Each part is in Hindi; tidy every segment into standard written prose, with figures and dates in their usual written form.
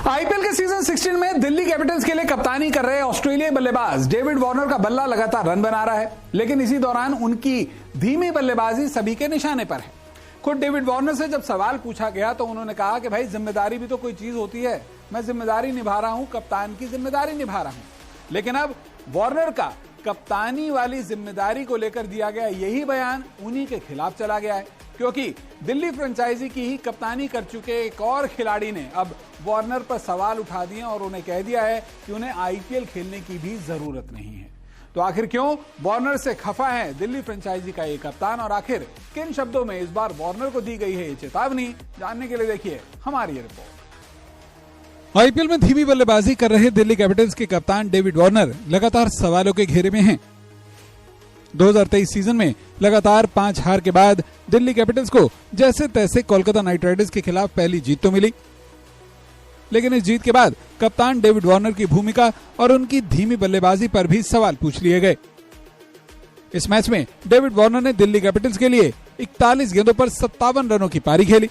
आईपीएल के सीजन 16 में दिल्ली कैपिटल्स के लिए कप्तानी कर रहे ऑस्ट्रेलियाई बल्लेबाज डेविड वार्नर का बल्ला लगातार रन बना रहा है, लेकिन इसी दौरान उनकी धीमी बल्लेबाजी सभी के निशाने पर है। खुद डेविड वार्नर से जब सवाल पूछा गया तो उन्होंने कहा कि भाई जिम्मेदारी भी तो कोई चीज होती है, मैं जिम्मेदारी निभा रहा हूं, कप्तान की जिम्मेदारी निभा रहा हूं। लेकिन अब वार्नर का कप्तानी वाली जिम्मेदारी को लेकर दिया गया यही बयान उन्हीं के खिलाफ चला गया है, क्योंकि दिल्ली फ्रेंचाइजी की ही कप्तानी कर चुके एक और खिलाड़ी ने अब वार्नर पर सवाल उठा दिए और उन्हें कह दिया है कि उन्हें आईपीएल खेलने की भी जरूरत नहीं है। तो आखिर क्यों वार्नर से खफा है दिल्ली फ्रेंचाइजी का ये कप्तान और आखिर किन शब्दों में इस बार वार्नर को दी गई है ये चेतावनी, जानने के लिए देखिए हमारी ये रिपोर्ट। आईपीएल में धीमी बल्लेबाजी कर रहे दिल्ली कैपिटल्स के कप्तान डेविड वार्नर लगातार सवालों के घेरे में हैं। 2023 सीजन में लगातार 5 हार के बाद दिल्ली कैपिटल्स को जैसे तैसे कोलकाता नाइट राइडर्स के खिलाफ पहली जीत तो मिली, लेकिन इस जीत के बाद कप्तान डेविड वार्नर की भूमिका और उनकी धीमी बल्लेबाजी पर भी सवाल पूछ लिए गए। इस मैच में डेविड वार्नर ने दिल्ली कैपिटल्स के लिए 41 गेंदों पर 57 रनों की पारी खेली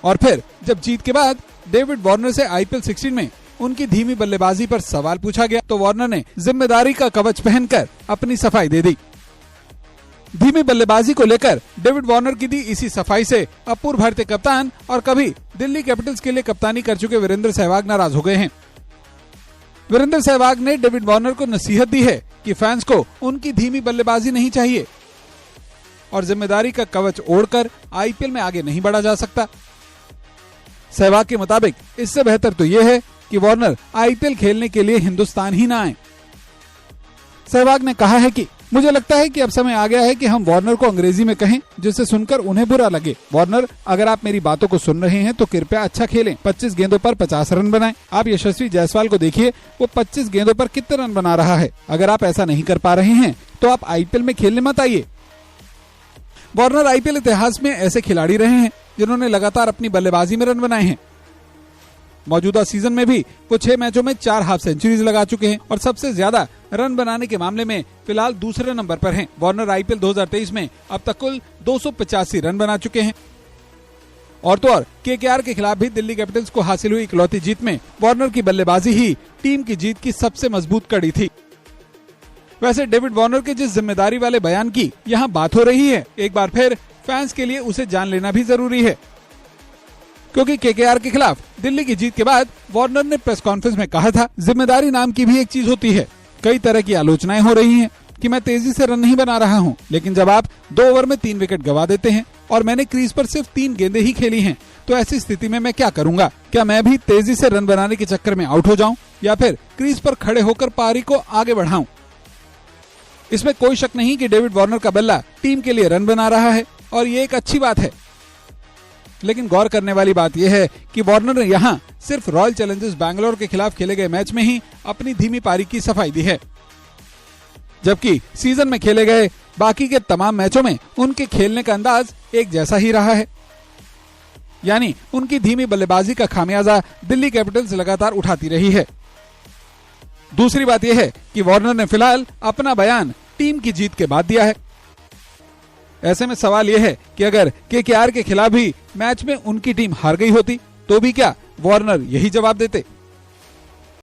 और फिर जब जीत के बाद डेविड वार्नर से आईपीएल 16 में उनकी धीमी बल्लेबाजी पर सवाल पूछा गया तो वार्नर ने जिम्मेदारी का कवच पहनकर अपनी सफाई दे दी। धीमी बल्लेबाजी को लेकर डेविड वार्नर की दी इसी सफाई से अब पूर्व भारतीय कप्तान और कभी दिल्ली कैपिटल्स के लिए कप्तानी कर चुके वीरेंद्र सहवाग नाराज हो गए हैं। वीरेंद्र सहवाग ने डेविड वार्नर को नसीहत दी है कि फैंस को उनकी धीमी बल्लेबाजी नहीं चाहिए और जिम्मेदारी का कवच ओढ़कर आईपीएल में आगे नहीं बढ़ा जा सकता। सहवाग के मुताबिक इससे बेहतर तो यह है कि वार्नर आईपीएल खेलने के लिए हिंदुस्तान ही ना आए। सहवाग ने कहा है कि मुझे लगता है कि अब समय आ गया है कि हम वार्नर को अंग्रेजी में कहें जिससे सुनकर उन्हें बुरा लगे। वार्नर, अगर आप मेरी बातों को सुन रहे हैं तो कृपया अच्छा खेलें, 25 गेंदों पर 50 रन बनाएं। आप यशस्वी जायसवाल को देखिए, वो 25 गेंदों पर कितने रन बना रहा है। अगर आप ऐसा नहीं कर पा रहे हैं तो आप आईपीएल में खेलने मत आइए। वार्नर आईपीएल इतिहास में ऐसे खिलाड़ी रहे हैं जिन्होंने लगातार अपनी बल्लेबाजी में रन बनाए हैं। मौजूदा सीजन में भी वो 6 मैचों में 4 हाफ सेंचुरीज लगा चुके हैं और सबसे ज्यादा रन बनाने के मामले में फिलहाल दूसरे नंबर पर हैं। वार्नर आईपीएल 2023 में अब तक कुल 285 रन बना चुके हैं। और तो और केकेआर के खिलाफ भी दिल्ली कैपिटल्स को हासिल हुई इकलौती जीत में वार्नर की बल्लेबाजी ही टीम की जीत की सबसे मजबूत कड़ी थी। वैसे डेविड वार्नर के जिस जिम्मेदारी वाले बयान की यहाँ बात हो रही है, एक बार फिर फैंस के लिए उसे जान लेना भी जरूरी है, क्योंकि केकेआर के खिलाफ दिल्ली की जीत के बाद वार्नर ने प्रेस कॉन्फ्रेंस में कहा था, जिम्मेदारी नाम की भी एक चीज होती है। कई तरह की आलोचनाएं हो रही हैं कि मैं तेजी से रन नहीं बना रहा हूं, लेकिन जब आप 2 ओवर में 3 विकेट गंवा देते हैं और मैंने क्रीज पर सिर्फ 3 गेंदें ही खेली हैं, तो ऐसी स्थिति में मैं क्या करूंगा? क्या मैं भी तेजी से रन बनाने के चक्कर में आउट हो जाऊं या फिर क्रीज पर खड़े होकर पारी को आगे बढ़ाऊं? इसमें कोई शक नहीं कि डेविड वार्नर का बल्ला टीम के लिए रन बना रहा है और ये एक अच्छी बात है, लेकिन गौर करने वाली बात यह है कि वार्नर ने यहाँ सिर्फ रॉयल चैलेंजर्स बैंगलोर के खिलाफ खेले गए मैच में ही अपनी धीमी पारी की सफाई दी है, जबकि सीजन में खेले गए बाकी के तमाम मैचों में उनके खेलने का अंदाज एक जैसा ही रहा है। यानी उनकी धीमी बल्लेबाजी का खामियाजा दिल्ली कैपिटल्स लगातार उठाती रही है। दूसरी बात यह है कि वार्नर ने फिलहाल अपना बयान टीम की जीत के बाद दिया है। ऐसे में सवाल यह है कि अगर केकेआर के खिलाफ भी मैच में उनकी टीम हार गई होती तो भी क्या वार्नर यही जवाब देते?